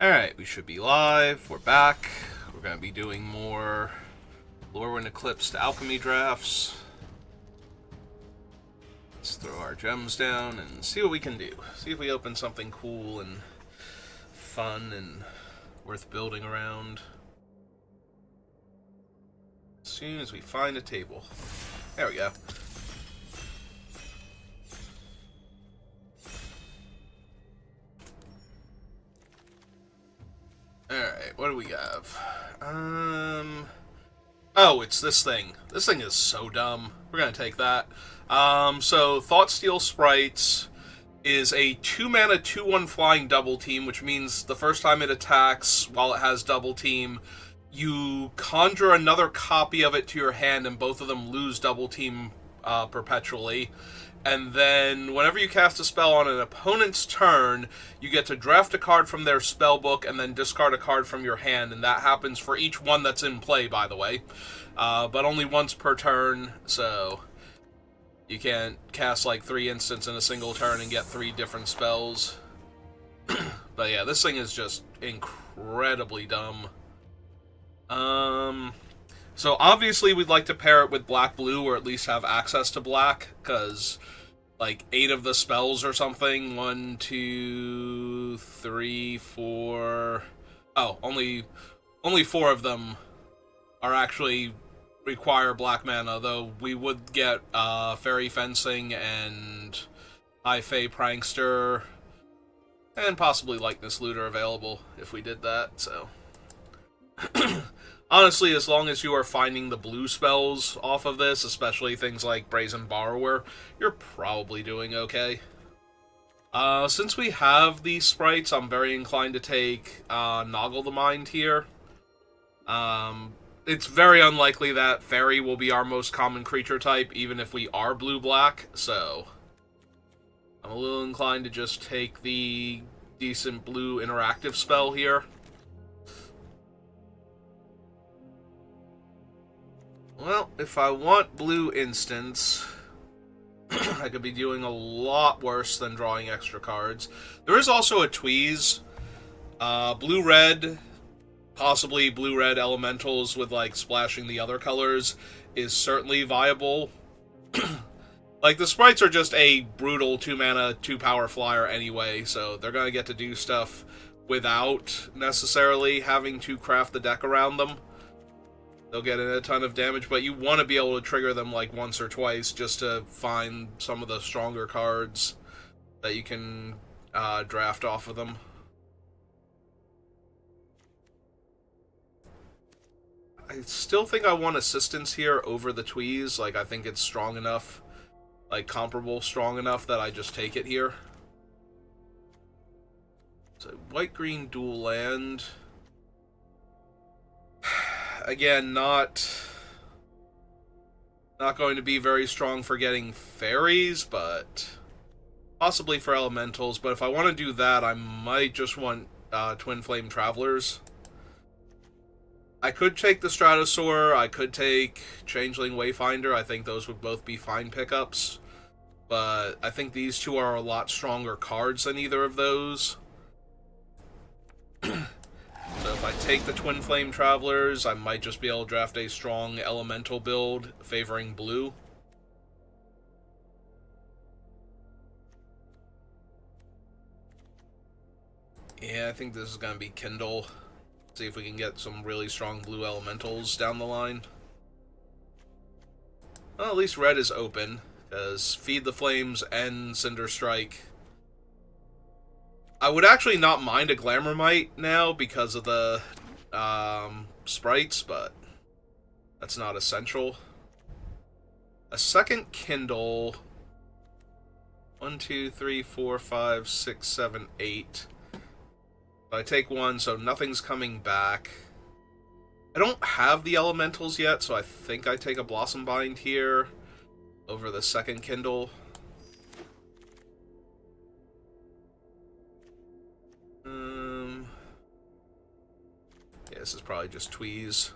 Alright, we should be live. We're back. We're going to be doing more Lorwyn Eclipsed Alchemy drafts. Let's throw our gems down and see what we can do. See if we open something cool and fun and worth building around. As soon as we find a table. There we go. Alright, what do we have? Oh, it's this thing. This thing is so dumb. We're gonna take that. So Thoughtsteel Sprites is a 2-mana 2/1 flying double team, which means the first time it attacks while it has double team, you conjure another copy of it to your hand, and both of them lose double team perpetually. And then, whenever you cast a spell on an opponent's turn, you get to draft a card from their spellbook and then discard a card from your hand, and that happens for each one that's in play, by the way. But only once per turn, so you can't cast like 3 instants in a single turn and get 3 different spells. But yeah, this thing is just incredibly dumb. So obviously we'd like to pair it with black-blue, or at least have access to black, because like 8 of the spells or something, 1, 2, 3, 4... Oh, only 4 of them are actually require black mana, though we would get Fairy Fencing and High Fae Prankster, and possibly Likeness Looter available if we did that, so... Honestly, as long as you are finding the blue spells off of this, especially things like Brazen Borrower, you're probably doing okay. Since we have these sprites, I'm very inclined to take Noggle the Mind here. It's very unlikely that Fairy will be our most common creature type, even if we are blue-black, so I'm a little inclined to just take the decent blue interactive spell here. Well, if I want blue instants, I could be doing a lot worse than drawing extra cards. There is also a Tweeze. Blue-red, possibly blue-red elementals with, like, splashing the other colors is certainly viable. Like, the sprites are just a brutal 2-mana, 2-power flyer anyway, so they're going to get to do stuff without necessarily having to craft the deck around them. They'll get in a ton of damage, but you want to be able to trigger them like once or twice just to find some of the stronger cards that you can draft off of them. I still think I want Assistance here over the Tweeze. Like, I think it's strong enough, like comparable strong enough that I just take it here. So, white-green dual land. Again, not going to be very strong for getting fairies, but possibly for elementals. But if I want to do that, I might just want Twin Flame Travelers. I could take the Stratosaur, I could take Changeling Wayfinder. I think those would both be fine pickups. But I think these two are a lot stronger cards than either of those. So if I take the Twin Flame Travelers, I might just be able to draft a strong elemental build favoring blue. Yeah, I think this is going to be Kindle. See if we can get some really strong blue elementals down the line. Well, at least red is open, because Feed the Flames and Cinder Strike. I would actually not mind a Glamourmite now because of the sprites, but that's not essential. A second Kindle. 1, 2, 3, 4, 5, 6, 7, 8. I take one, so nothing's coming back. I don't have the elementals yet, so I think I take a Blossom Bind here over the second Kindle. Yeah, this is probably just Tweeze.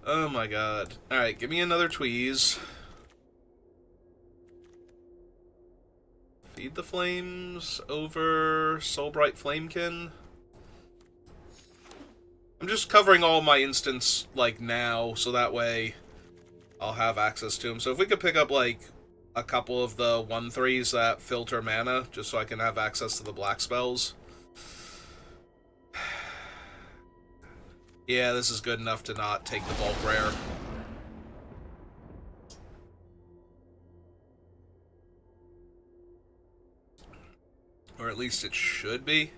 Oh my god. Alright, give me another Tweeze. Feed the Flames over Soulbright Flamekin. I'm just covering all my instants, like, now, so that way I'll have access to them. So if we could pick up, like, a couple of the 1/3s that filter mana, just so I can have access to the black spells. Yeah, this is good enough to not take the bulk rare. Or at least it should be.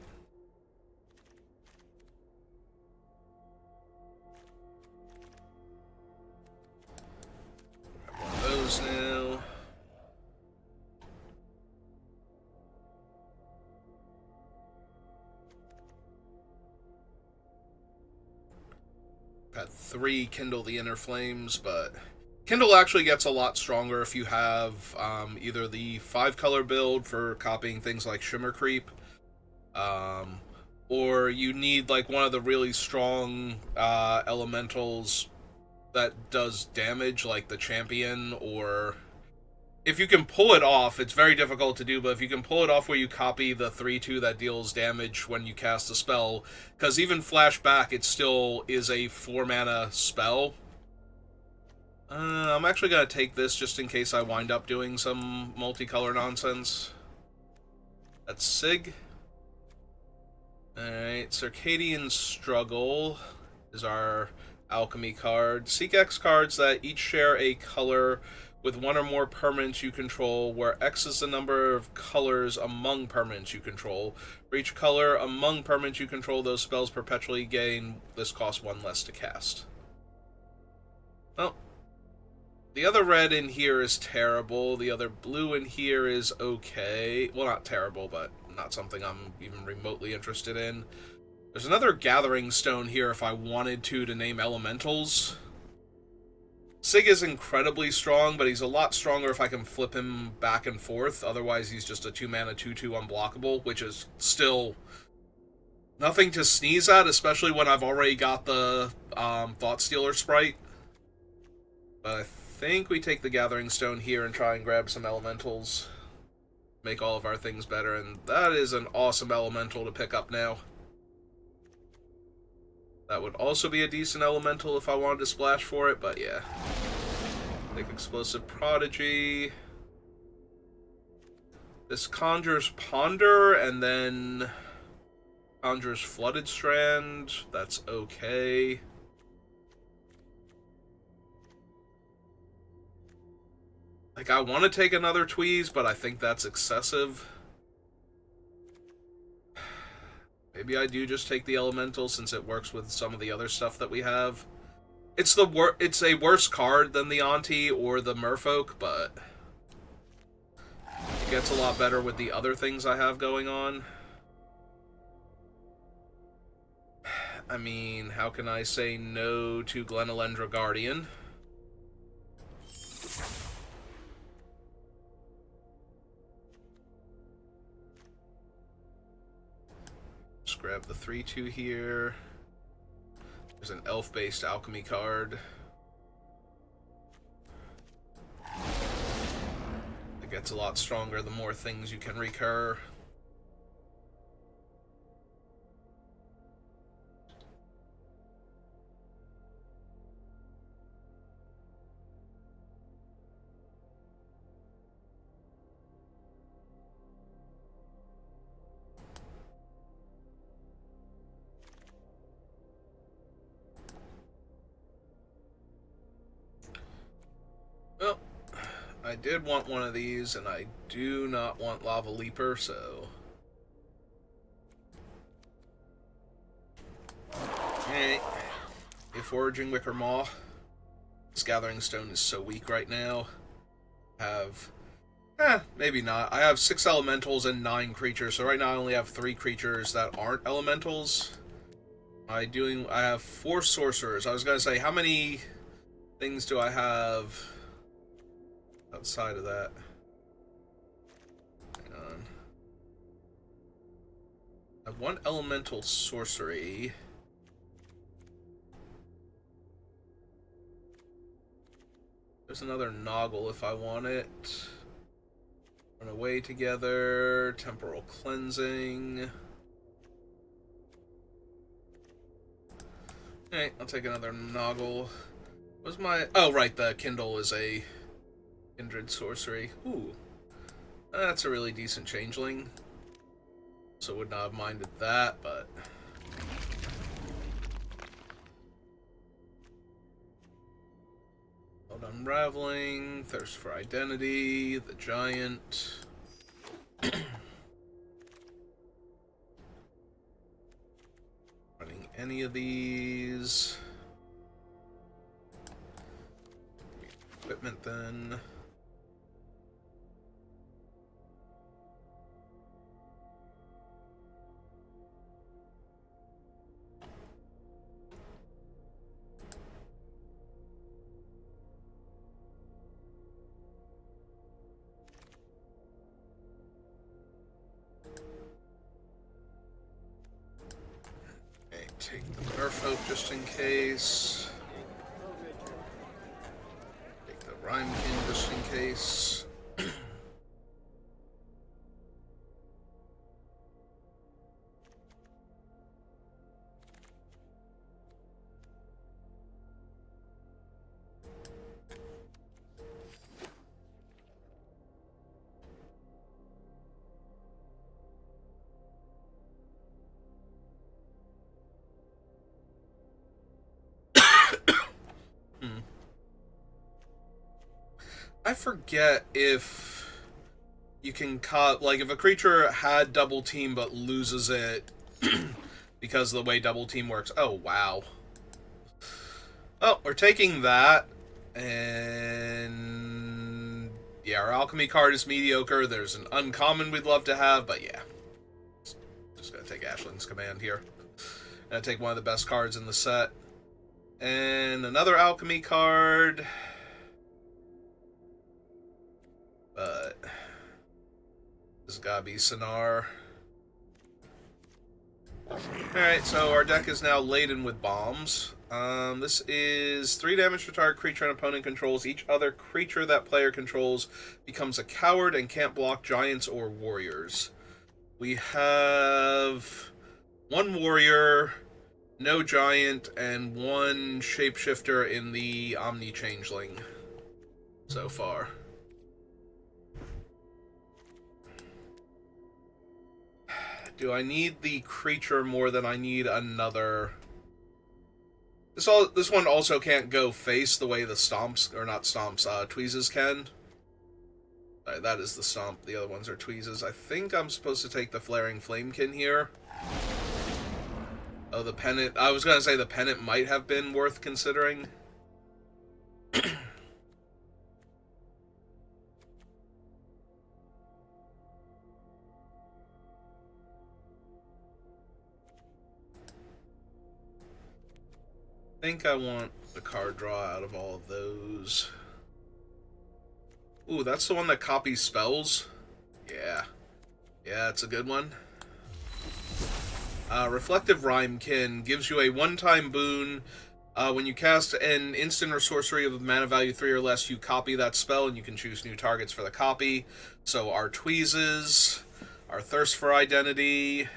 Grab one of those now. Got 3 Kindle the Inner Flames, but Kindle actually gets a lot stronger if you have either the 5-color build for copying things like Shimmer Creep, or you need like one of the really strong elementals that does damage, like the Champion, or if you can pull it off, it's very difficult to do, but if you can pull it off where you copy the 3/2 that deals damage when you cast a spell, because even Flashback, it still is a 4-mana spell. I'm actually going to take this just in case I wind up doing some multicolor nonsense. That's Sig. Alright, Circadian Struggle is our Alchemy card. Seek X cards that each share a color with one or more permanents you control, where X is the number of colors among permanents you control. For each color among permanents you control, those spells perpetually gain. This costs 1 less to cast. Well, the other red in here is terrible. The other blue in here is okay. Well, not terrible, but not something I'm even remotely interested in. There's another Gathering Stone here if I wanted to name elementals. Sig is incredibly strong, but he's a lot stronger if I can flip him back and forth. Otherwise, he's just a 2-mana 2/2 unblockable, which is still nothing to sneeze at, especially when I've already got the Thoughtstealer sprite. But I think we take the Gathering Stone here and try and grab some elementals. Make all of our things better, and that is an awesome elemental to pick up now. That would also be a decent elemental if I wanted to splash for it, but yeah. Take Explosive Prodigy. This conjures Ponder, and then conjures Flooded Strand. That's okay. Like, I want to take another Tweeze, but I think that's excessive. Maybe I do just take the Elemental since it works with some of the other stuff that we have. It's a worse card than the Auntie or the Merfolk, but it gets a lot better with the other things I have going on. I mean, how can I say no to Glenelendra Guardian? Just grab the 3/2 here. There's an elf-based alchemy card. It gets a lot stronger the more things you can recur. Well, I did want one of these, and I do not want Lava Leaper, so... Alright. A Foraging Wicker Maw. This Gathering Stone is so weak right now. I have... maybe not. I have 6 elementals and 9 creatures, so right now I only have 3 creatures that aren't elementals. I have 4 sorcerers. I was gonna say, how many things do I have outside of that? Hang on. I have 1 elemental sorcery. There's another Noggle if I want it. Run away together. Temporal cleansing. Alright, I'll take another Noggle. What's my... Oh, right, the Kindle is a kindred sorcery. Ooh. That's a really decent changeling. So would not have minded that, but... Unraveling, Thirst for Identity, the Giant. Running any of these. Equipment then. Take the Merfolk just in case. Take the Rhymekin just in case. I forget if you can cut, like, if a creature had double team but loses it because of the way double team works. Oh, wow. Oh, we're taking that, and yeah, our Alchemy card is mediocre. There's an uncommon we'd love to have, but yeah. Just gonna take Ashling's Command here. Gonna take one of the best cards in the set. And another Alchemy card. But this has gotta be Sonar. Alright, so our deck is now laden with bombs. This is 3 damage to target creature an opponent controls. Each other creature that player controls becomes a coward and can't block giants or warriors. We have 1 warrior, no giant, and 1 shapeshifter in the Omni Changeling so far. Do I need the creature more than I need another? This one also can't go face the way the stomps, or not stomps, tweezes can. Alright, that is the stomp. The other ones are tweezes. I think I'm supposed to take the Flaring Flamekin here. Oh, the pennant. I was gonna say the pennant might have been worth considering. I think I want the card draw out of all of those. Ooh, that's the one that copies spells? Yeah. Yeah, it's a good one. Reflective Rhymekin gives you a one-time boon. When you cast an instant or sorcery of mana value 3 or less, you copy that spell, and you can choose new targets for the copy. So our Tweezes, our Thirst for Identity...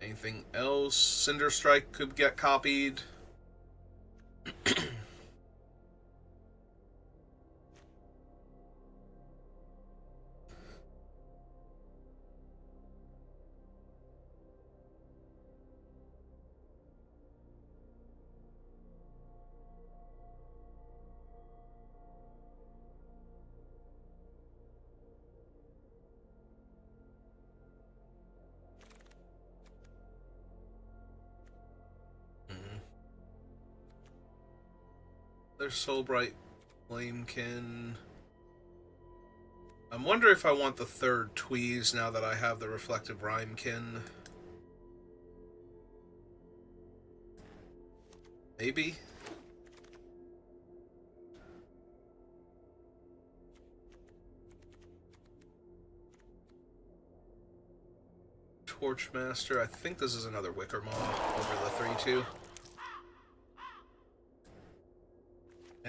anything else? Cinder Strike could get copied. There's Soulbright Flamekin. I'm wondering if I want the 3rd Tweeze now that I have the Reflective Rhymekin. Maybe? Torchmaster. I think this is another Wicker Moth over the 3-2.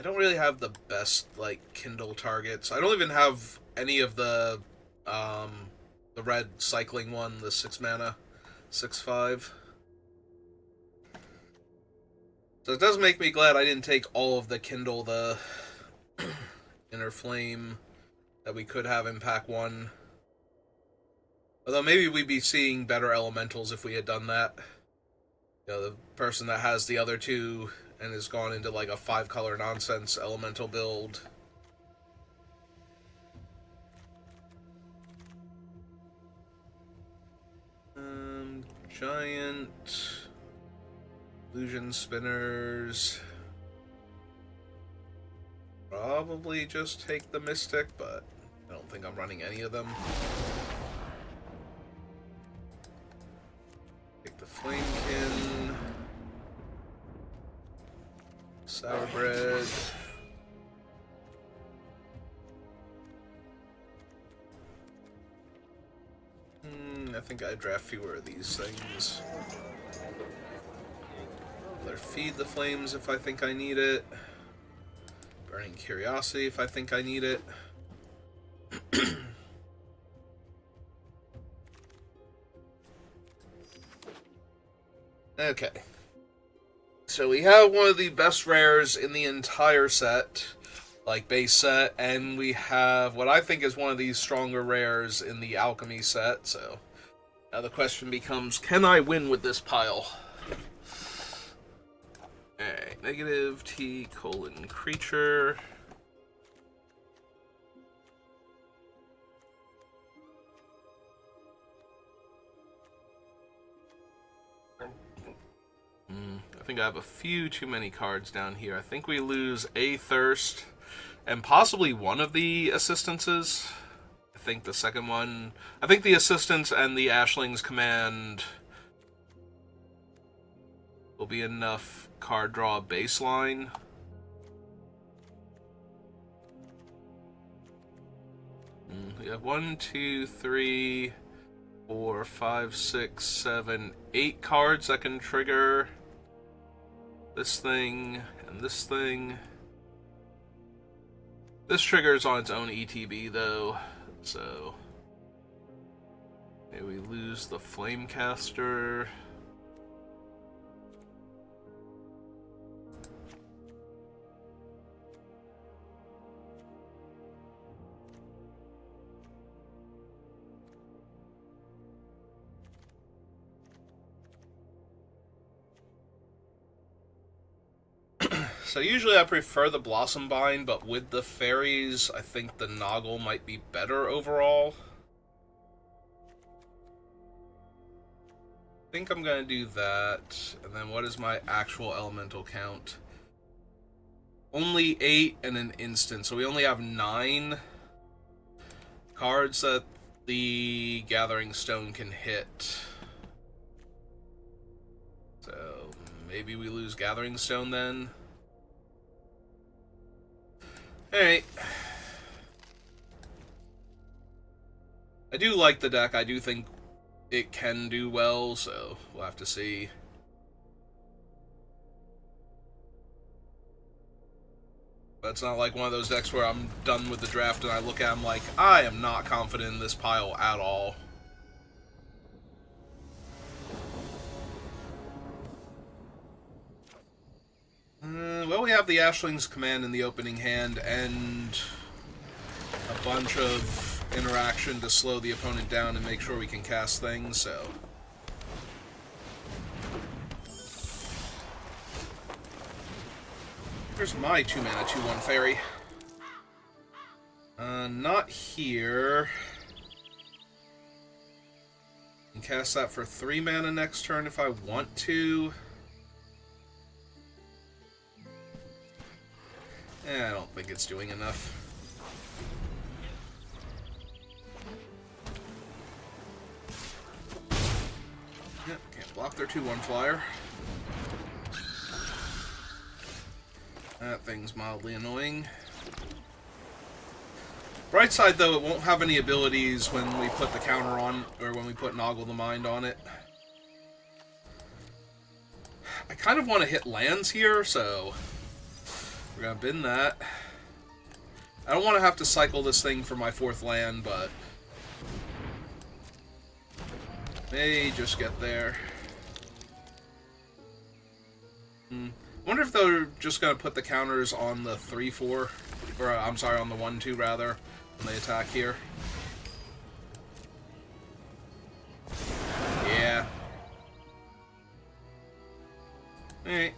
don't really have the best, like, Kindle targets. I don't even have any of the red cycling one, the 6 mana, 6/5. So it does make me glad I didn't take all of the Kindle, the Inner Flame that we could have in pack 1. Although maybe we'd be seeing better elementals if we had done that. You know, the person that has the other two and has gone into like a 5-color nonsense elemental build. Giant illusion spinners. Probably just take the Mystic, but I don't think I'm running any of them. Take the Flamekin. Sour bread. I think I draft fewer of these things. Either Feed the Flames if I think I need it. Burning Curiosity if I think I need it. Okay. So we have one of the best rares in the entire set, like base set, and we have what I think is one of these stronger rares in the Alchemy set, so now the question becomes, can I win with this pile? Alright, negative T : creature. I think I have a few too many cards down here. I think we lose a Thirst and possibly one of the assistances. I think the second one... I think the Assistance and the Ashling's Command will be enough card draw baseline. We have 1, 2, 3, 4, 5, 6, 7, 8 cards that can trigger this thing and this thing. This triggers on its own ETB though, so maybe we lose the Flamecaster. So usually I prefer the Blossom Bind, but with the fairies, I think the Noggle might be better overall. I think I'm going to do that. And then what is my actual elemental count? Only 8 and an instant, so we only have 9 cards that the Gathering Stone can hit. So maybe we lose Gathering Stone then. Alright. I do like the deck. I do think it can do well, so we'll have to see. But it's not like one of those decks where I'm done with the draft and I look at them like, I am not confident in this pile at all. Well, we have the Ashling's Command in the opening hand and a bunch of interaction to slow the opponent down and make sure we can cast things, so... Here's my 2-mana 2/1 fairy. Not here. I can cast that for 3 mana next turn if I want to. I don't think it's doing enough. Yep, can't block their 2/1 flyer. That thing's mildly annoying. Bright side, though, it won't have any abilities when we put the counter on, or when we put Noggle the Mind on it. I kind of want to hit lands here, so... We're gonna bin that. I don't want to have to cycle this thing for my 4th land, but may just get there. I wonder if they're just gonna put the counters on the 3-4, or I'm sorry, on the 1-2 rather, when they attack here. Yeah. Alright.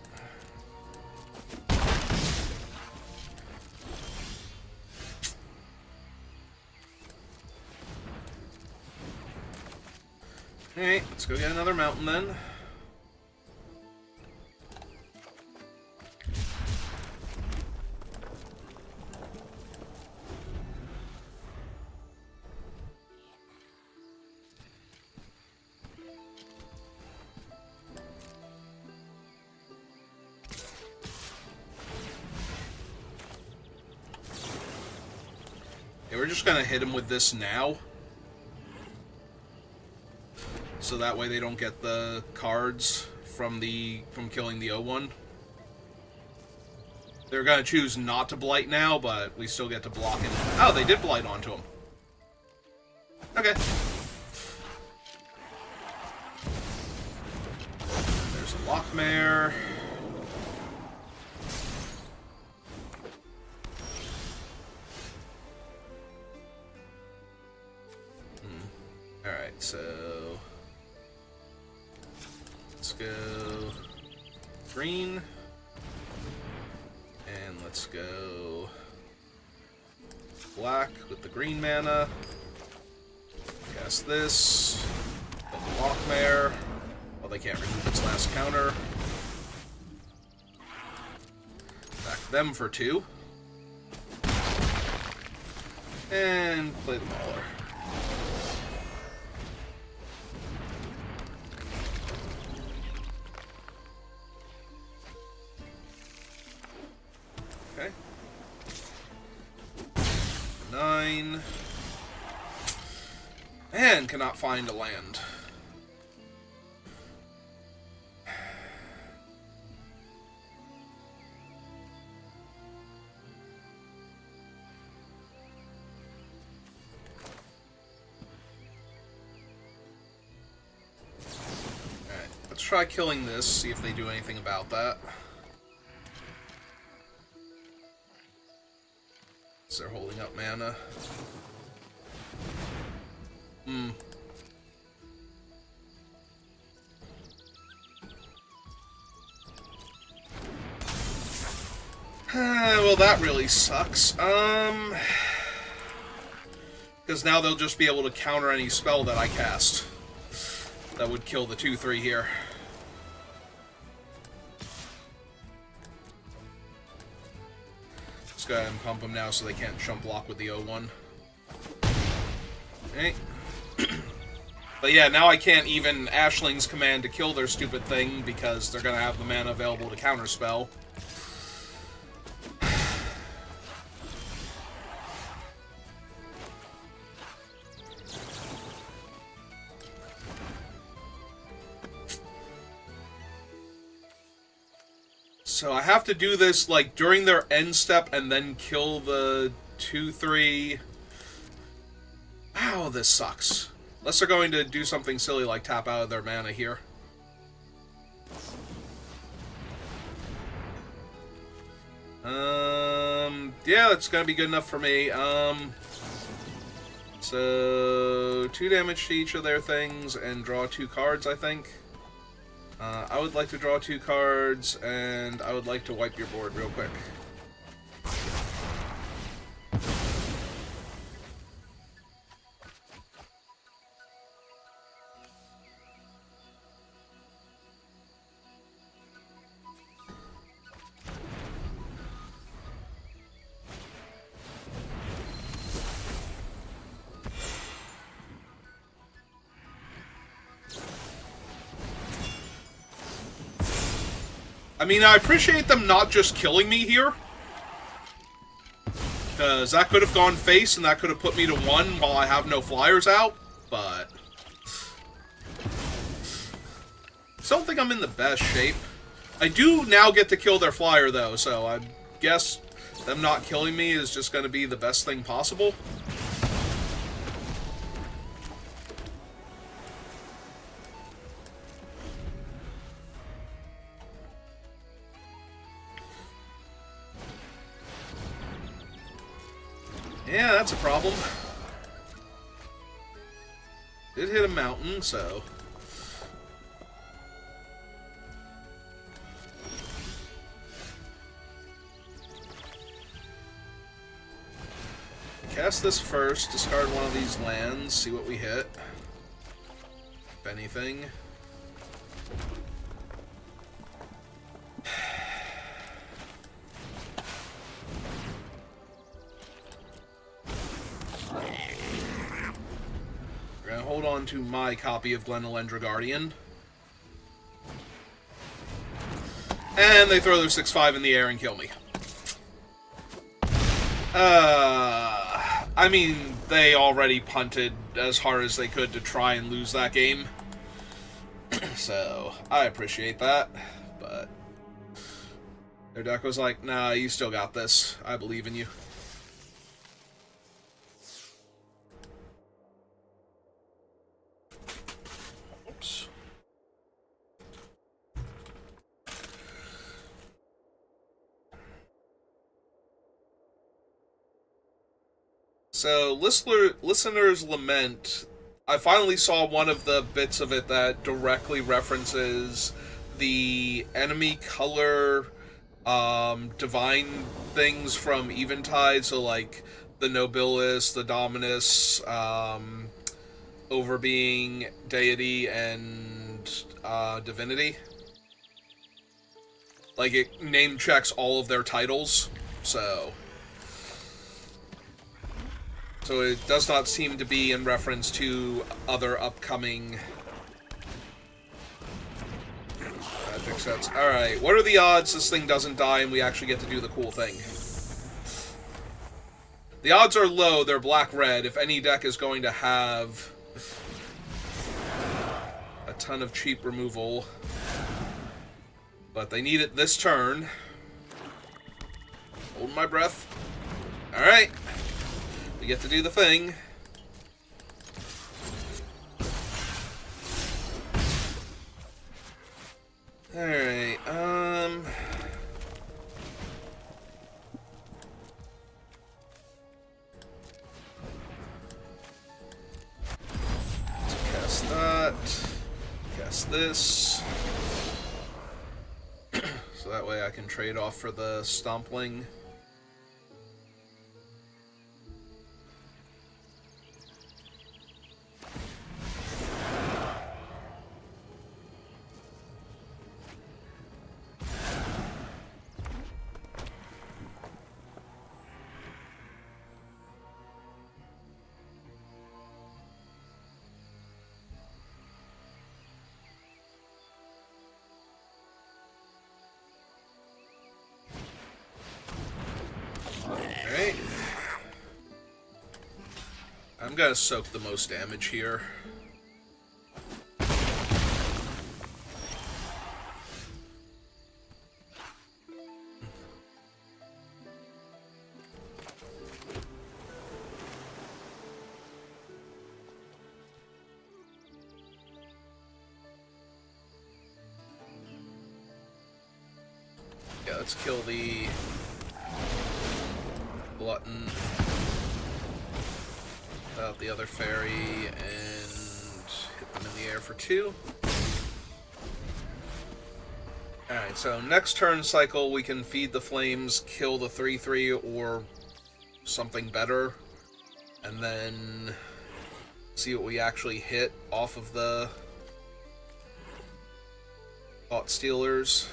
Alright, let's go get another mountain then. Yeah, we're just gonna hit him with this now. So that way they don't get the cards from killing the 0-1. They're gonna choose not to blight now, but we still get to block it. Oh, they did blight onto him. Okay. There's a Lockmare. Alright, so let's go green, and let's go black with the green mana. Cast this, put the Lockmare. Well, they can't remove its last counter. Back them for 2. And play the Mauler. Okay. 9. And cannot find a land. Alright, let's try killing this, see if they do anything about that. They're holding up mana. Well, that really sucks. Because now they'll just be able to counter any spell that I cast. That would kill the 2-3 here. Go ahead and pump them now so they can't jump block with the 0-1. Okay. But yeah, now I can't even Ashling's command to kill their stupid thing because they're gonna have the mana available to counterspell. So I have to do this, like, during their end step and then kill the 2-3. Wow, this sucks. Unless they're going to do something silly like tap out of their mana here. Yeah, that's gonna be good enough for me. So 2 damage to each of their things and draw 2 cards, I think. I would like to draw 2 cards, and I would like to wipe your board real quick. I mean, I appreciate them not just killing me here. Because that could have gone face, and that could have put me to 1 while I have no flyers out. But I don't think I'm in the best shape. I do now get to kill their flyer, though, so I'm guess them not killing me is just going to be the best thing possible. Yeah, that's a problem. Did hit a mountain, so... Cast this first, discard one of these lands, see what we hit. If anything. We're gonna hold on to my copy of Glenelendra Guardian. And they throw their 6/5 in the air and kill me. I mean, they already punted as hard as they could to try and lose that game. So, I appreciate that. But their deck was like, nah, you still got this. I believe in you. Oops. So, Listener's Lament, I finally saw one of the bits of it that directly references the enemy color divine things from Eventide, so like the Nobilis, the Dominus, Overbeing, Deity, and Divinity. Like, it name checks all of their titles, so it does not seem to be in reference to other upcoming Magic sets. Alright, what are the odds this thing doesn't die and we actually get to do the cool thing? The odds are low, they're black-red. If any deck is going to have a ton of cheap removal. But they need it this turn. Hold my breath. Alright. We get to do the thing. Alright, cast that. Cast this. So that way I can trade off for the Stompling. Alright. I'm gonna soak the most damage here. Yeah, let's kill the Glutton without the other fairy and hit them in the air for 2. Alright, so next turn cycle we can feed the flames, kill the 3/3 or something better, and then see what we actually hit off of the Thought Stealers.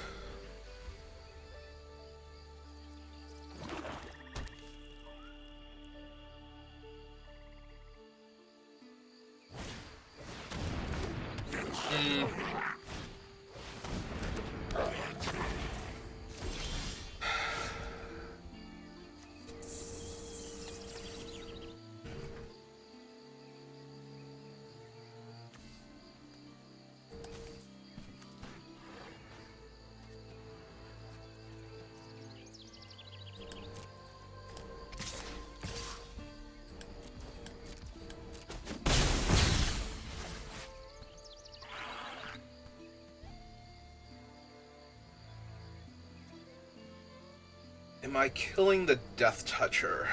Am I killing the Death Toucher?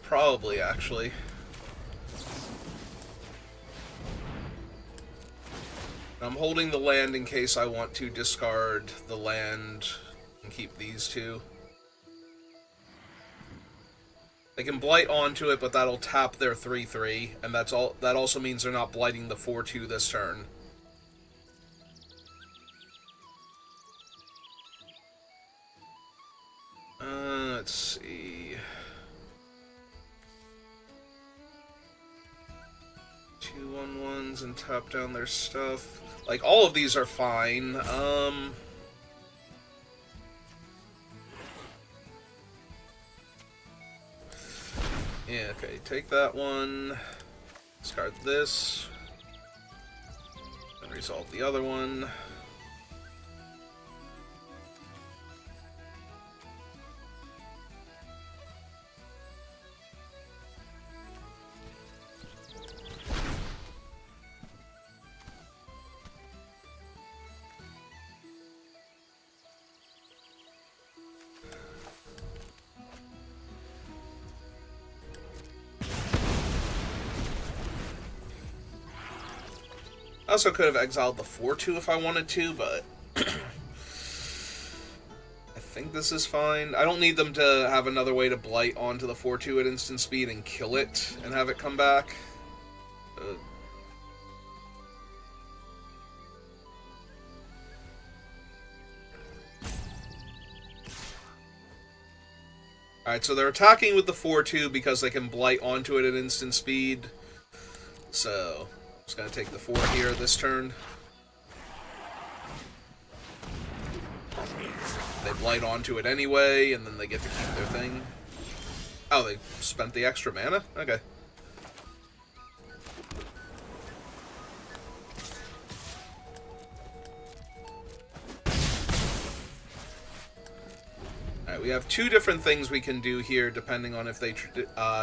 Probably, actually. I'm holding the land in case I want to discard the land and keep these two. They can blight onto it, but that'll tap their 3/3, and that's all. That also means they're not blighting the 4/2 this turn. Let's see. 2/1/1s and tap down their stuff. Like, all of these are fine. Yeah, okay, take that one. Discard this. And resolve the other one. I also could have exiled the 4/2 if I wanted to, but I think this is fine. I don't need them to have another way to blight onto the 4/2 at instant speed and kill it and have it come back. Alright, so they're attacking with the 4/2 because they can blight onto it at instant speed. So, I'm just going to take the 4 here this turn. They blight onto it anyway, and then they get to keep their thing. Oh, they spent the extra mana? Okay. Alright, we have two different things we can do here, depending on if they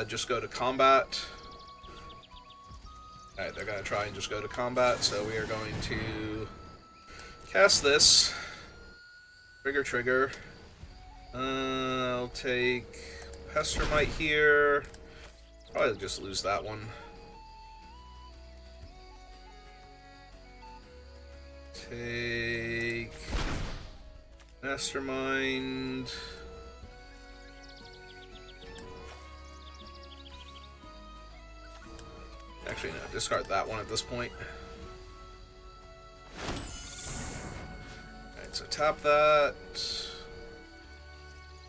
just go to combat. Alright, they're going to try and just go to combat, so we are going to cast this. Trigger. I'll take Pestermite here. Probably just lose that one. Take Mastermind. Actually, no, discard that one at this point. Alright, so tap that.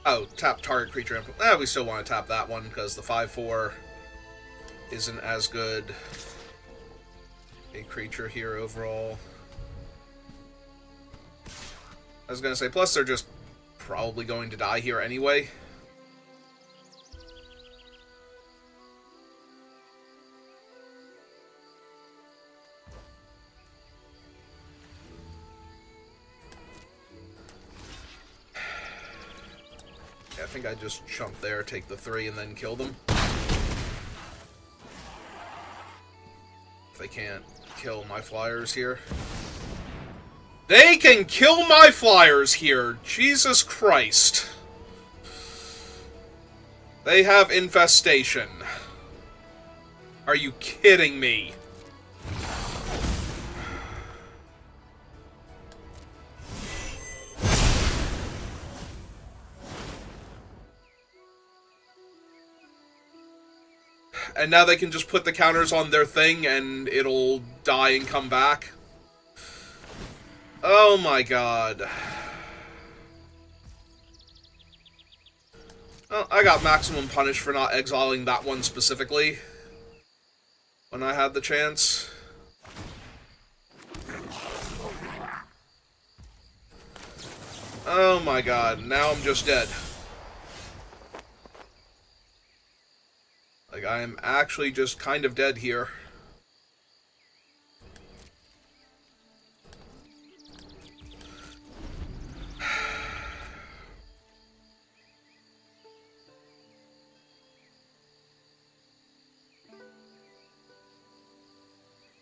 Oh, tap target creature. We still want to tap that one because the 5/4 isn't as good a creature here overall. I was going to say, plus they're just probably going to die here anyway. Yeah, I think I just jump there, take the 3, and then kill them. If they can't kill my flyers here. They can kill my flyers here! Jesus Christ. They have infestation. Are you kidding me? And now they can just put the counters on their thing and it'll die and come back. Oh my god. Well, I got maximum punish for not exiling that one specifically when I had the chance. Oh my god, now I'm just dead. Like, I am actually just kind of dead here.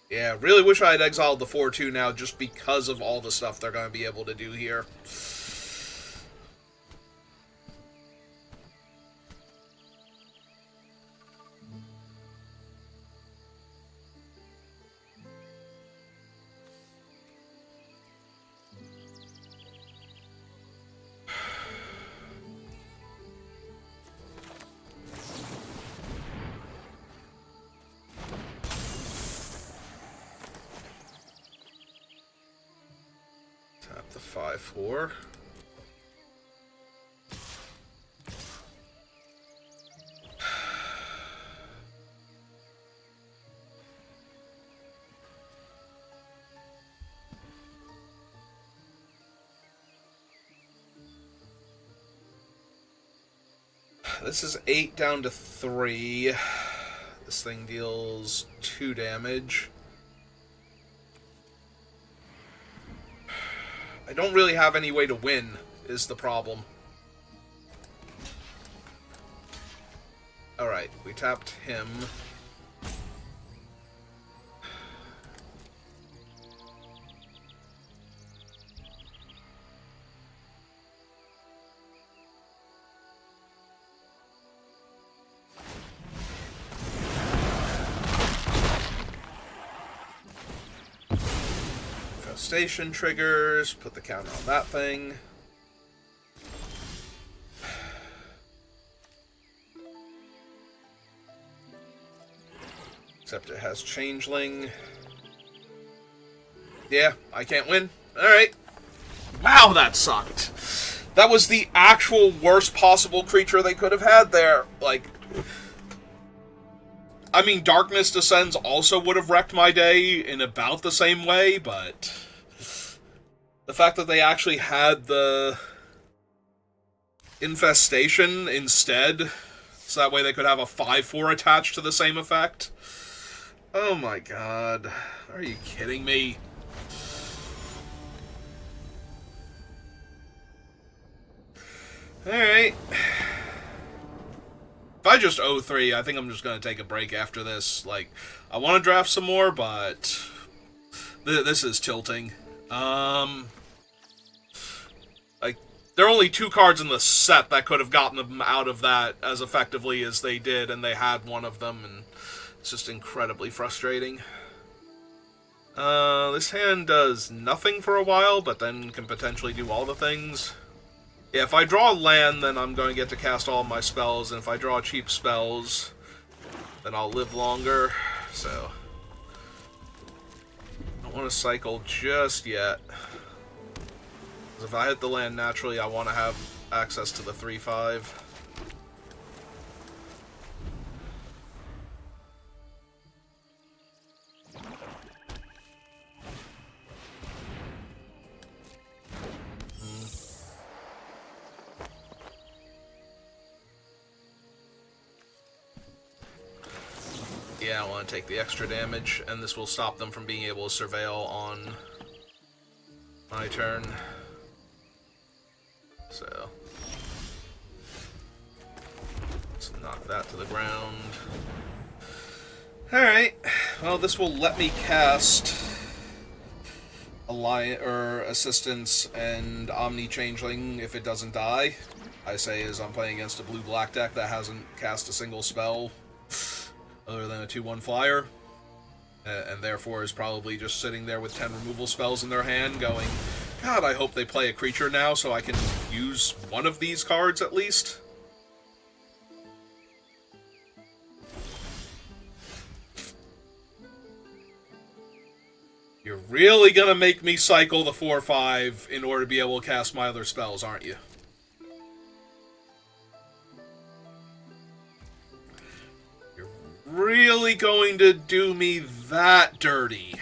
Yeah, really wish I had exiled the 4-2 now just because of all the stuff they're going to be able to do here. Tap the 5-4. This is 8 down to 3. This thing deals 2 damage. I don't really have any way to win, is the problem. Alright, we tapped him. Station triggers, put the counter on that thing. Except it has Changeling. Yeah, I can't win. Alright. Wow, that sucked. That was the actual worst possible creature they could have had there. Like, I mean, Darkness Descends also would have wrecked my day in about the same way, but the fact that they actually had the Infestation instead, so that way they could have a 5-4 attached to the same effect. Oh my god. Are you kidding me? Alright. If I just 0-3, I think I'm just going to take a break after this. Like, I want to draft some more, but this is tilting. Like, there are only 2 cards in the set that could have gotten them out of that as effectively as they did, and they had one of them, and it's just incredibly frustrating. This hand does nothing for a while, but then can potentially do all the things. Yeah, if I draw land, then I'm going to get to cast all my spells, and if I draw cheap spells, then I'll live longer, so I don't want to cycle just yet. Because if I hit the land naturally, I want to have access to the 3-5. Yeah, I want to take the extra damage, and this will stop them from being able to surveil on my turn. So, let's knock that to the ground. Alright, well, this will let me cast Alliance or Assistance and Omni Changeling if it doesn't die. I say is I'm playing against a blue-black deck that hasn't cast a single spell other than a 2-1 flyer, and therefore is probably just sitting there with 10 removal spells in their hand going, God, I hope they play a creature now so I can use one of these cards at least. You're really gonna make me cycle the 4-5 in order to be able to cast my other spells, aren't you? Really going to do me that dirty?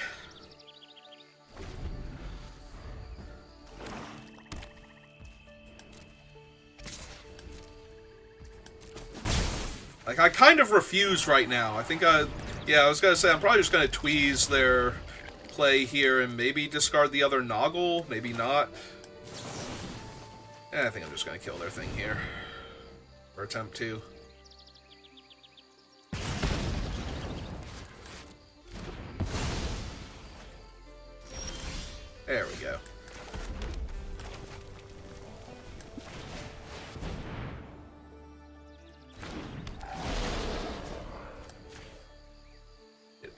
Like, I kind of refuse right now. I think yeah, I was gonna say, I'm probably just gonna tweeze their play here and maybe discard the other Noggle, maybe not. I think I'm just gonna kill their thing here. Or attempt to.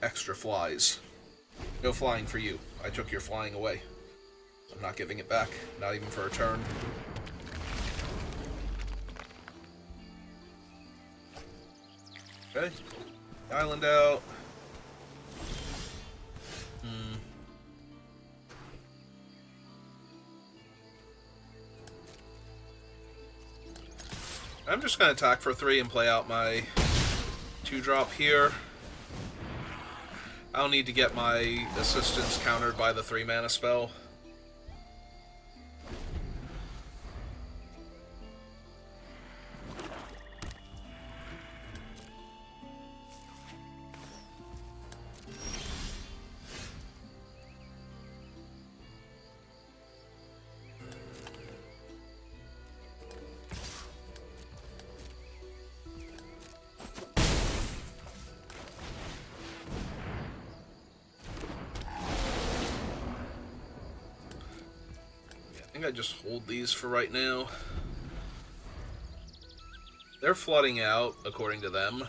extra flies. No flying for you. I took your flying away. I'm not giving it back. Not even for a turn. Okay. Island out. I'm just going to attack for 3 and play out my 2-drop here. I'll need to get my assistance countered by the 3-mana spell. I think I just hold these for right now. They're flooding out, according to them.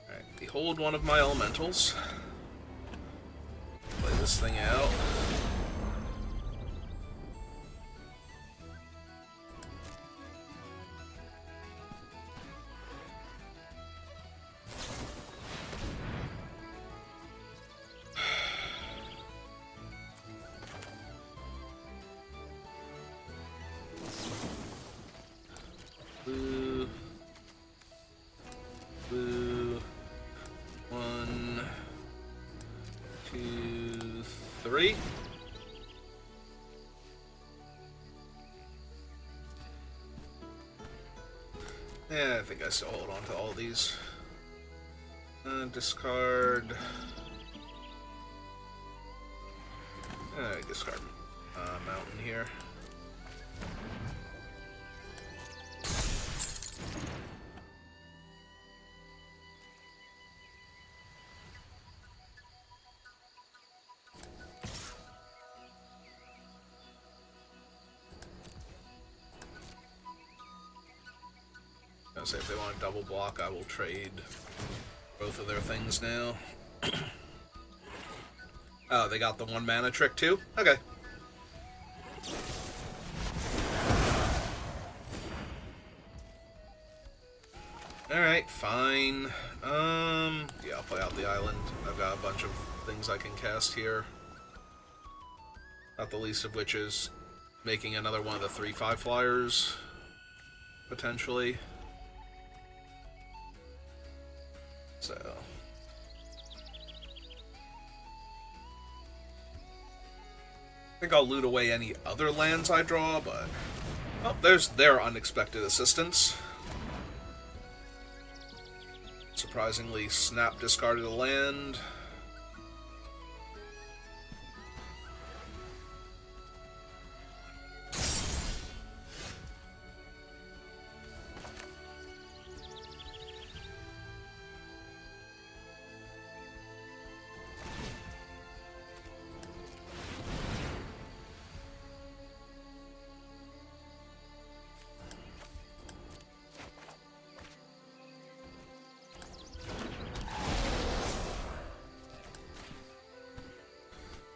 Alright, behold one of my elementals. Play this thing out. Blue. Blue. 1, 2, 3. Yeah, I think I still hold on to all these. Discard. Discard mountain here. I'll say if they want to double block, I will trade both of their things now. Oh, they got the 1 mana trick too? Okay. Alright, fine. Yeah, I'll play out the island. I've got a bunch of things I can cast here. Not the least of which is making another one of the 3/5 flyers, potentially. So I think I'll loot away any other lands I draw, but oh, there's their unexpected assistance. Surprisingly, Snap discarded a land.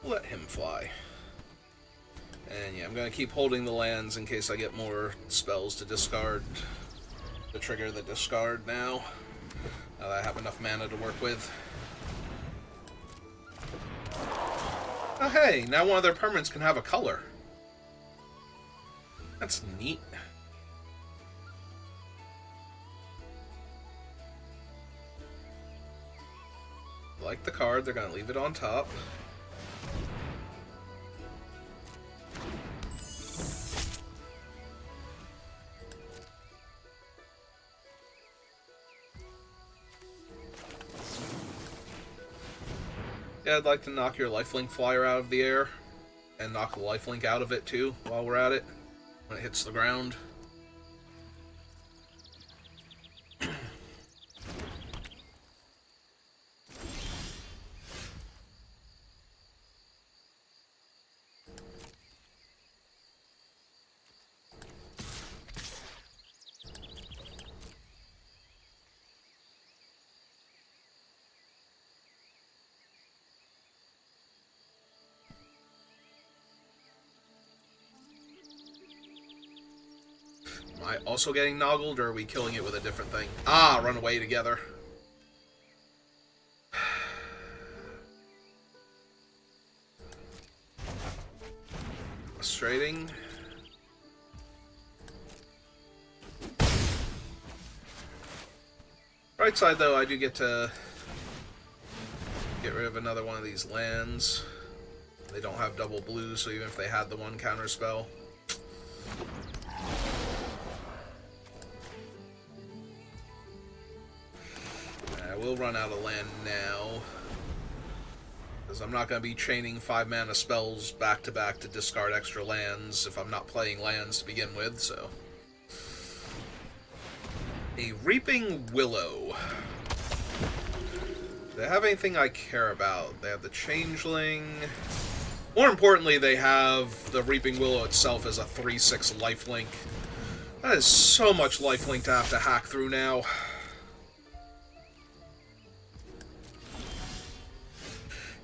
Let him fly. And yeah, I'm going to keep holding the lands in case I get more spells to discard. To trigger the discard now. Now that I have enough mana to work with. Oh hey, now one of their permanents can have a color. That's neat. Like the card, they're going to leave it on top. Yeah, I'd like to knock your lifelink flyer out of the air, and knock the lifelink out of it too, while we're at it, when it hits the ground. Am I also getting noggled, or are we killing it with a different thing? Ah, run away together. Frustrating. Right side, though, I do get to get rid of another one of these lands. They don't have double blue, so even if they had the one counter spell. I will run out of land now, because I'm not going to be chaining 5 mana spells back to back to discard extra lands if I'm not playing lands to begin with, so. A Reaping Willow. Do they have anything I care about? They have the Changeling. More importantly, they have the Reaping Willow itself as a 3/6 lifelink. That is so much lifelink to have to hack through now.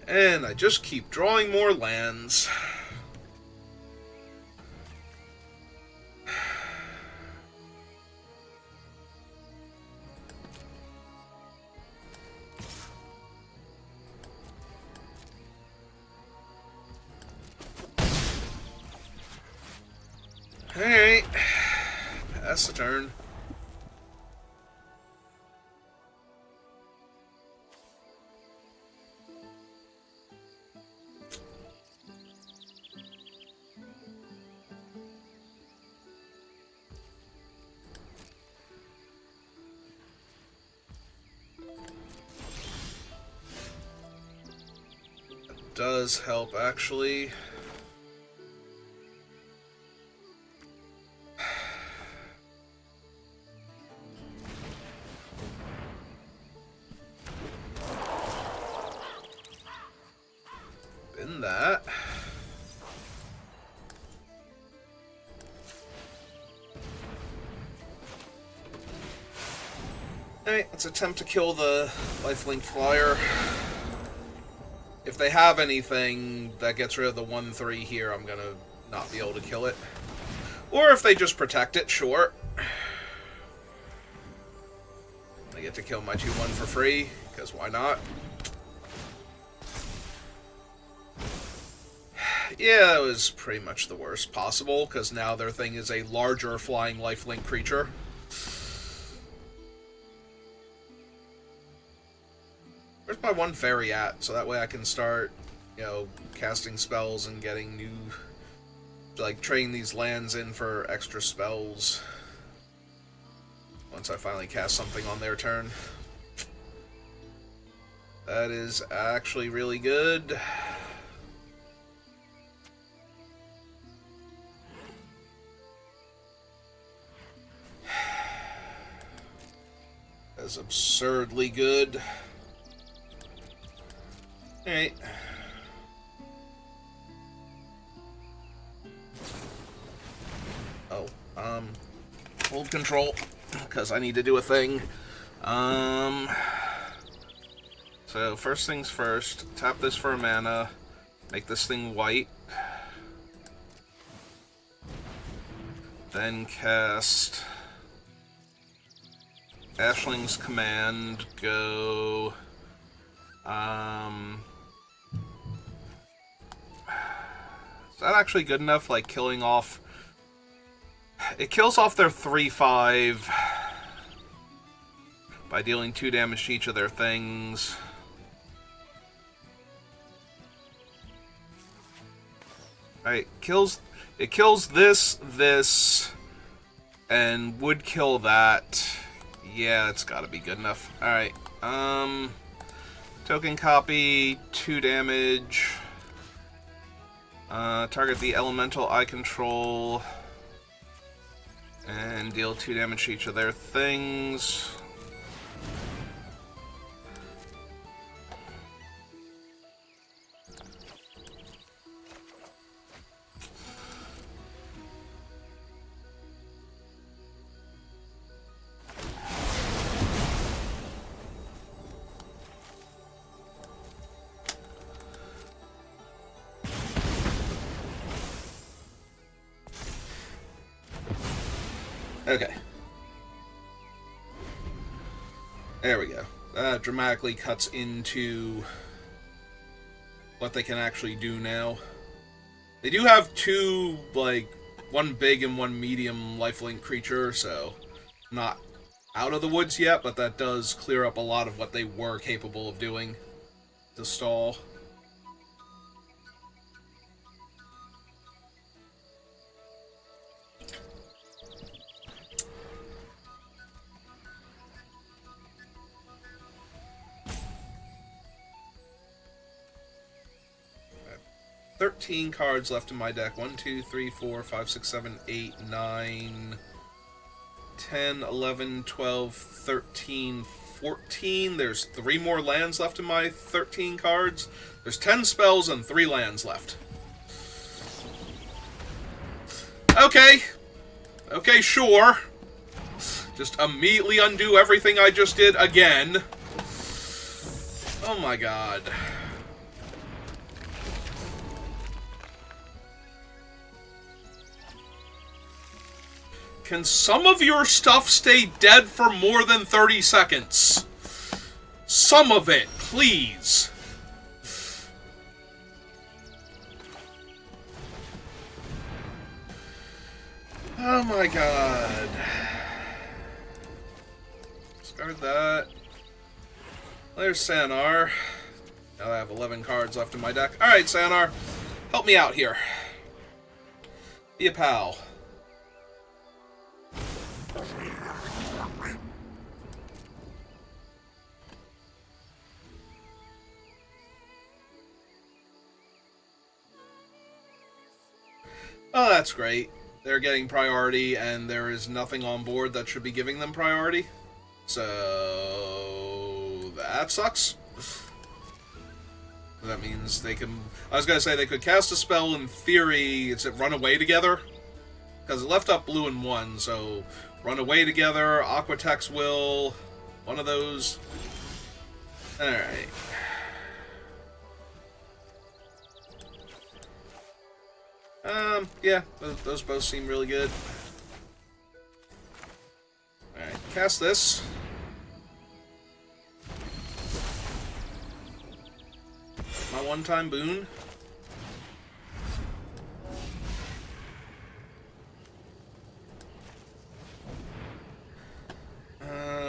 And I just keep drawing more lands. Alright. Pass the turn. That does help, actually. That. Alright, let's attempt to kill the lifelink flyer. If they have anything that gets rid of the 1/3 here, I'm gonna not be able to kill it. Or if they just protect it, sure. I get to kill my 2/1 for free, because why not? Yeah, that was pretty much the worst possible, because now their thing is a larger flying lifelink creature. Where's my 1 fairy at? So that way I can start, casting spells and getting new... like, trading these lands in for extra spells. Once I finally cast something on their turn. That is actually really good. That's absurdly good. Alright. Oh, hold control, because I need to do a thing. So first things first, tap this for a mana, make this thing white. Then cast Ashling's Command, go... Is that actually good enough, like, killing off... It kills off their 3/5 by dealing 2 damage to each of their things. Alright, it kills this, and would kill that. Yeah, it's gotta be good enough. Alright, token copy, 2 damage. Target the elemental I control, and deal 2 damage to each of their things. Okay. There we go. That dramatically cuts into what they can actually do now. They do have two, like, one big and one medium lifelink creature, so not out of the woods yet, but that does clear up a lot of what they were capable of doing to stall. I have 13 cards left in my deck. 1, 2, 3, 4, 5, 6, 7, 8, 9, 10, 11, 12, 13, 14. There's 3 more lands left in my 13 cards. There's 10 spells and 3 lands left. Okay. Okay, sure. Just immediately undo everything I just did again. Oh my god. Can some of your stuff stay dead for more than 30 seconds? Some of it, please. Oh my god. Discard that. There's Sanar. Now I have 11 cards left in my deck. Alright, Sanar. Help me out here. Be a pal. Oh, that's great. They're getting priority, and there is nothing on board that should be giving them priority. So that sucks. That means they can... I was going to say they could cast a spell in theory. It's run away together. Because it left up blue and 1, so run away together, Aquatex will, one of those. Alright. Yeah, those both seem really good. Alright, cast this. My one-time boon.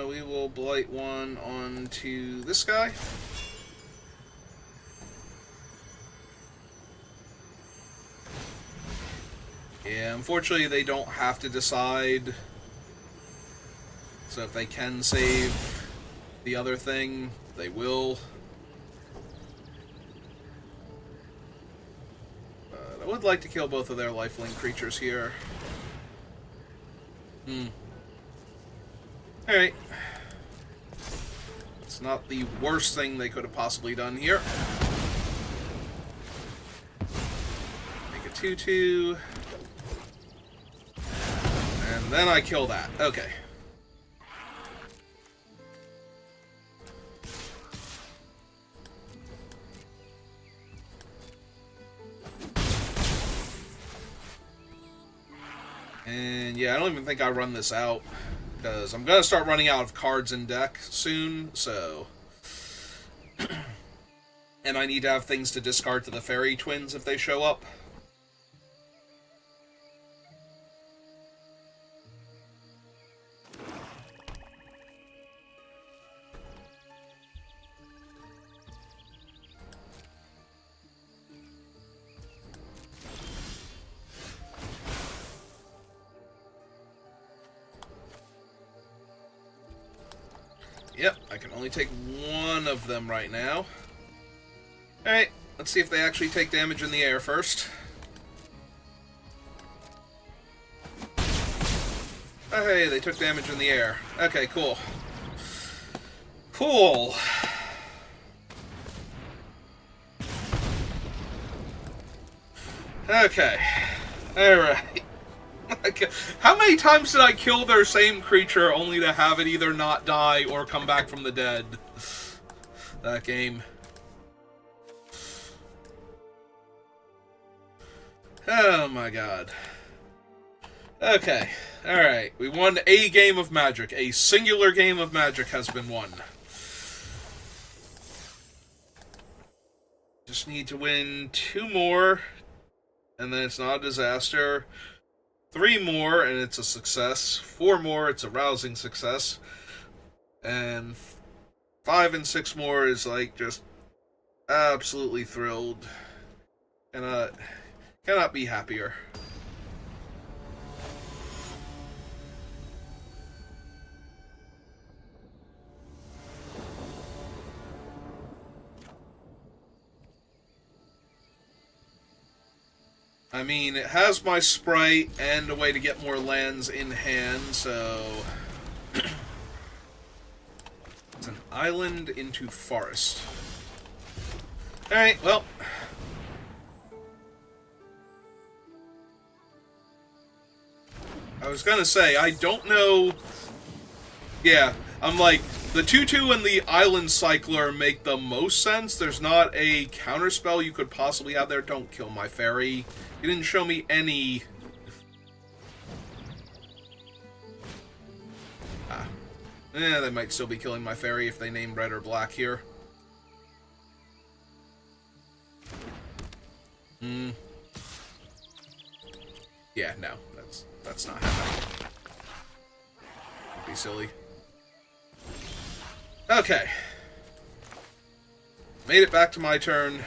We will blight one onto this guy. Yeah, unfortunately they don't have to decide. So if they can save the other thing, they will. But I would like to kill both of their lifelink creatures here. Alright. It's not the worst thing they could have possibly done here. Make a 2/2. And then I kill that. Okay. And yeah, I don't even think I run this out. Because I'm going to start running out of cards in deck soon, so... And I need to have things to discard to the Fairy Twins if they show up. Yep, I can only take one of them right now. Alright, let's see if they actually take damage in the air first. Oh, hey, they took damage in the air. Okay, cool. Cool. Okay. Alright. How many times did I kill their same creature only to have it either not die or come back from the dead? That game. Oh my god. Okay. Alright, we won a game of Magic. A singular game of Magic has been won. Just need to win 2 more, and then it's not a disaster. 3 more, and it's a success. 4 more, it's a rousing success. And 5 and 6 more is like just absolutely thrilled. Cannot be happier. I mean, it has my Sprite and a way to get more lands in hand, so... It's an island into forest. Alright, well... I was gonna say, I don't know... Yeah, I'm like, the 2/2 and the Island Cycler make the most sense. There's not a counterspell you could possibly have there. Don't kill my fairy. You didn't show me any... they might still be killing my fairy if they name red or black here. Yeah, no, that's not happening. Don't be silly. Okay. Made it back to my turn.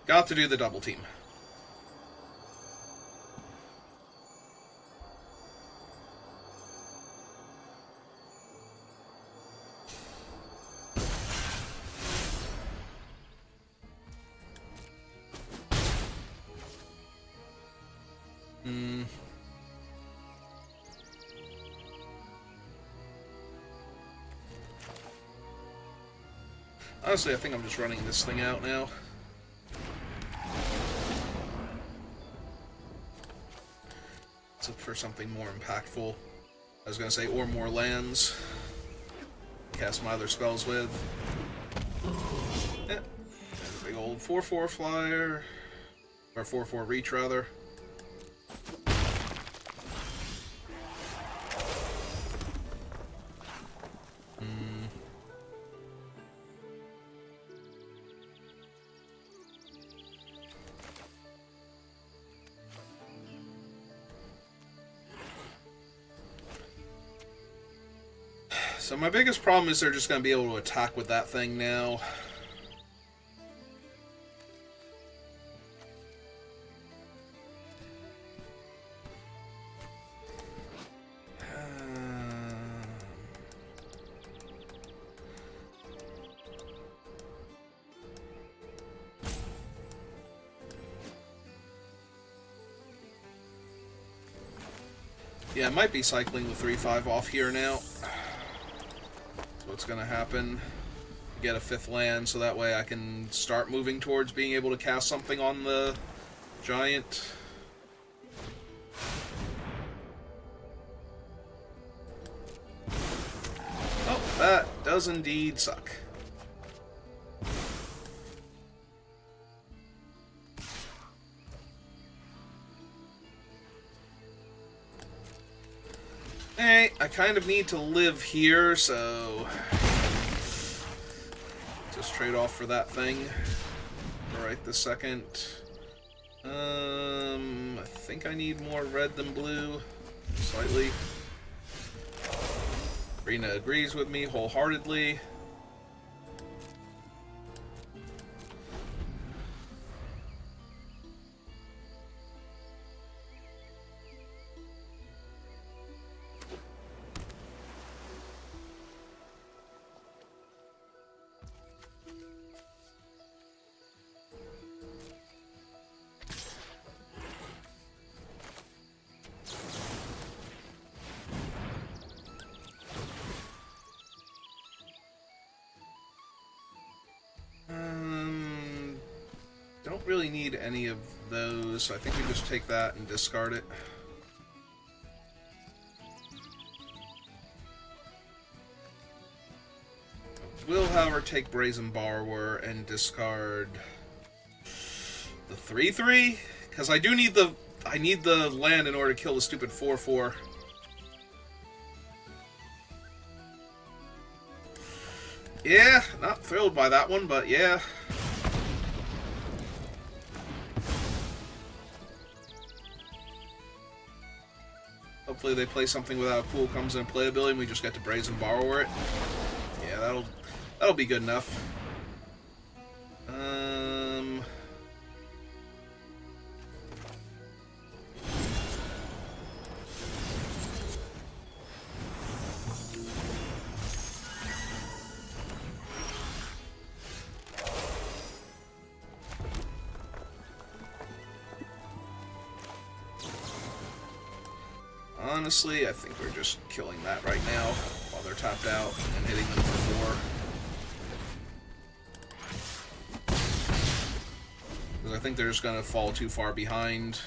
Got to do the double team. Honestly, I think I'm just running this thing out now. Let's look for something more impactful. I was gonna say, or more lands. Cast my other spells with. Yeah. Big old 4/4 flyer. Or 4/4 reach, rather. So my biggest problem is they're just going to be able to attack with that thing now. Yeah, I might be cycling the 3/5 off here now. What's gonna happen? Get a 5th land, so that way I can start moving towards being able to cast something on the giant. Oh, that does indeed suck. Hey, I kind of need to live here, so just trade off for that thing right this second. I think I need more red than blue, slightly. Rena agrees with me wholeheartedly. Don't really need any of those, so I think we just take that and discard it. Will, however, take Brazen Borrower and discard the 3/3, Because I need the land in order to kill the stupid 4/4. Yeah, not thrilled by that one, but yeah. Hopefully they play something without cool comes in playability and we just get to Brazen Borrower it. Yeah, that'll be good enough. Honestly, I think we're just killing that right now while they're tapped out and hitting them for 4. Because I think they're just going to fall too far behind.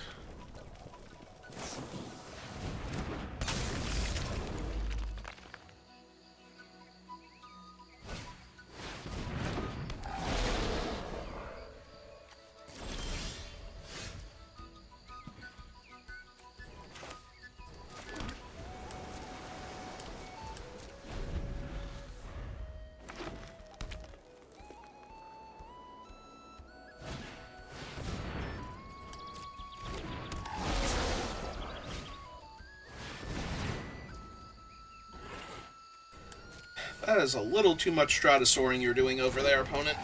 That is a little too much Stratosoring you're doing over there, opponent.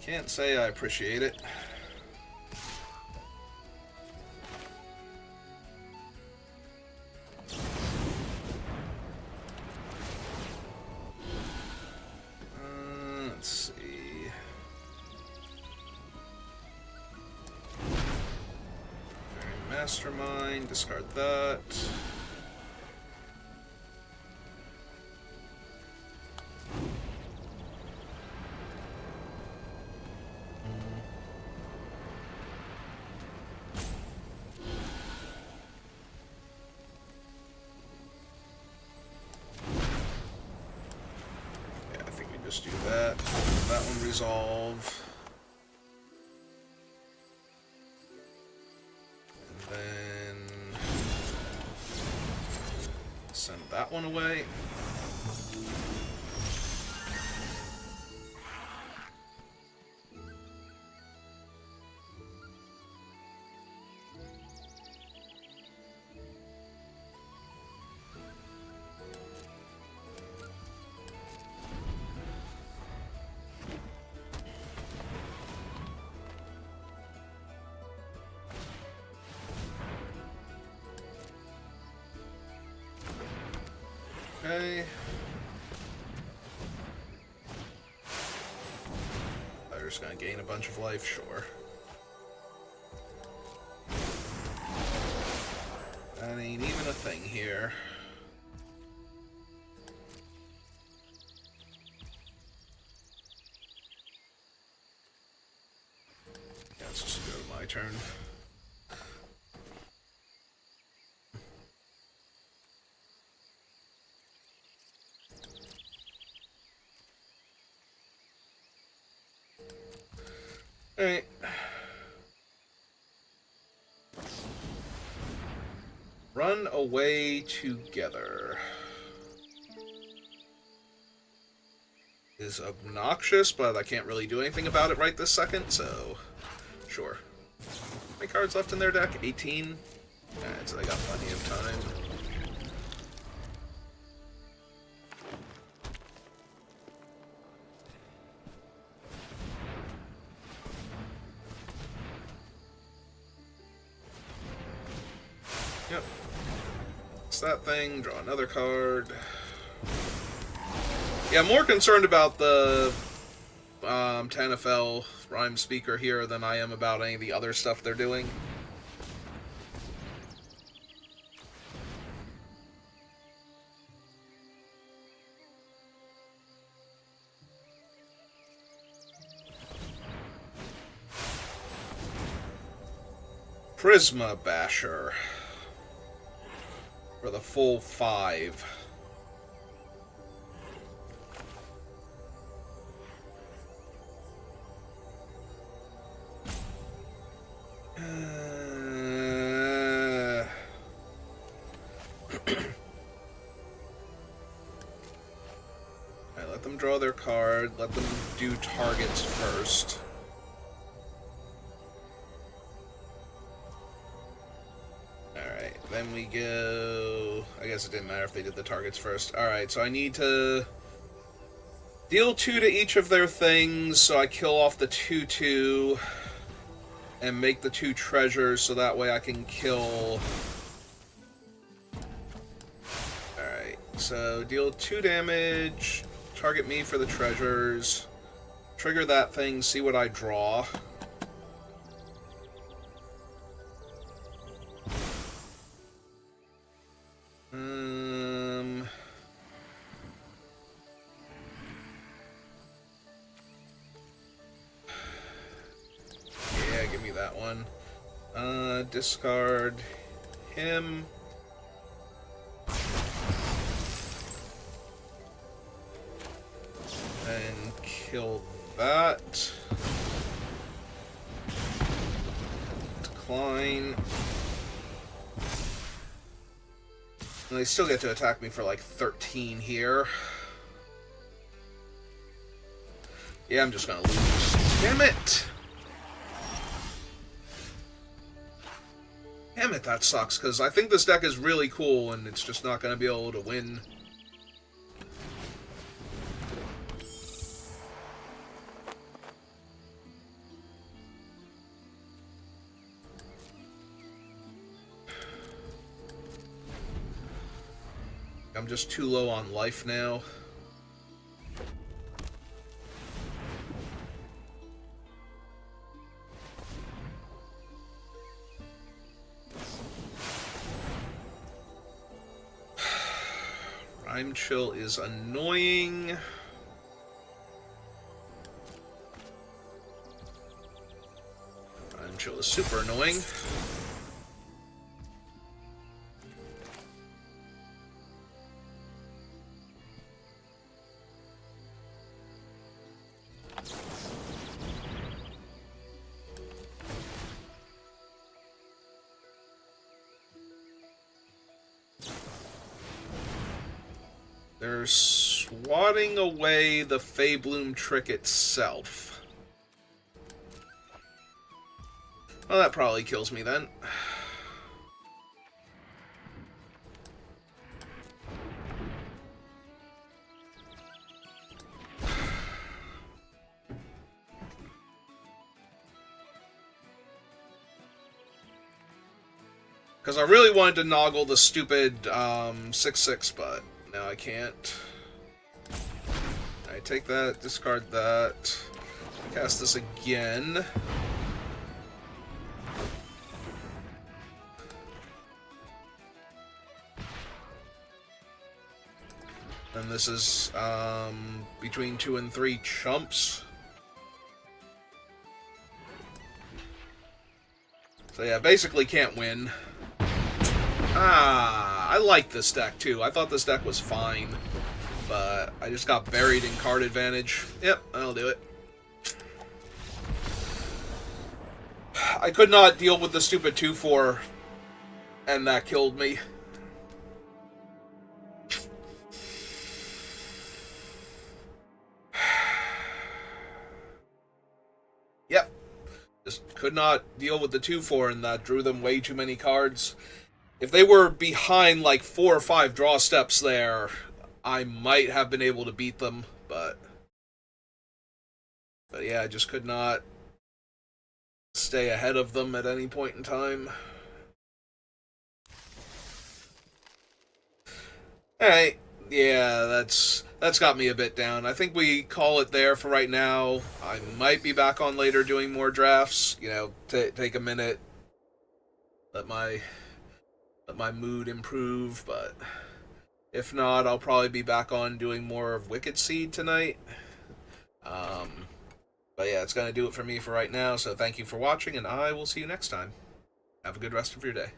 Can't say I appreciate it. Let's see. Mastermind, discard that. Just do that. That one resolve. And then send that one away. Okay. They're just gonna gain a bunch of life, sure. That ain't even a thing here. Yeah, let's just go to my turn. Alright. Run away together. Is obnoxious, but I can't really do anything about it right this second, so sure. How many cards left in their deck? 18? Alright, so they got plenty of time. Yep. It's that thing, draw another card. Yeah, I'm more concerned about the 10FL Rhyme Speaker here than I am about any of the other stuff they're doing. Prisma Basher for the full 5. draw their card. Let them do targets first. Alright, then we go... I guess it didn't matter if they did the targets first. Alright, so I need to deal 2 to each of their things, so I kill off the 2/2 and make the 2 treasures, so that way I can kill... Alright, so deal 2 damage, target me for the treasures, trigger that thing, see what I draw. Yeah, give me that one. Discard him. And kill that. Decline. And they still get to attack me for like 13 here. Yeah, I'm just gonna lose. Damn it! Damn it, that sucks, because I think this deck is really cool, and it's just not gonna be able to win. I'm just too low on life now. Rhyme Chill is annoying. Rhyme Chill is super annoying. They're swatting away the Feybloom trick itself. Well, that probably kills me then. Because I really wanted to noggle the stupid 6/6, but now I can't. I take that, discard that, cast this again. And this is between 2 and 3 chumps. So yeah, basically can't win. I like this deck too. I thought this deck was fine, but I just got buried in card advantage. Yep, I'll do it. I could not deal with the stupid 2/4, and that killed me. Yep. Just could not deal with the 2/4, and that drew them way too many cards. If they were behind like 4 or 5 draw steps there, I might have been able to beat them, but yeah, I just could not stay ahead of them at any point in time. Alright, yeah, that's got me a bit down. I think we call it there for right now. I might be back on later doing more drafts, you know, take a minute, let my mood improve, but if not, I'll probably be back on doing more of Wicked Seed tonight. But yeah, it's going to do it for me for right now, so thank you for watching, and I will see you next time. Have a good rest of your day.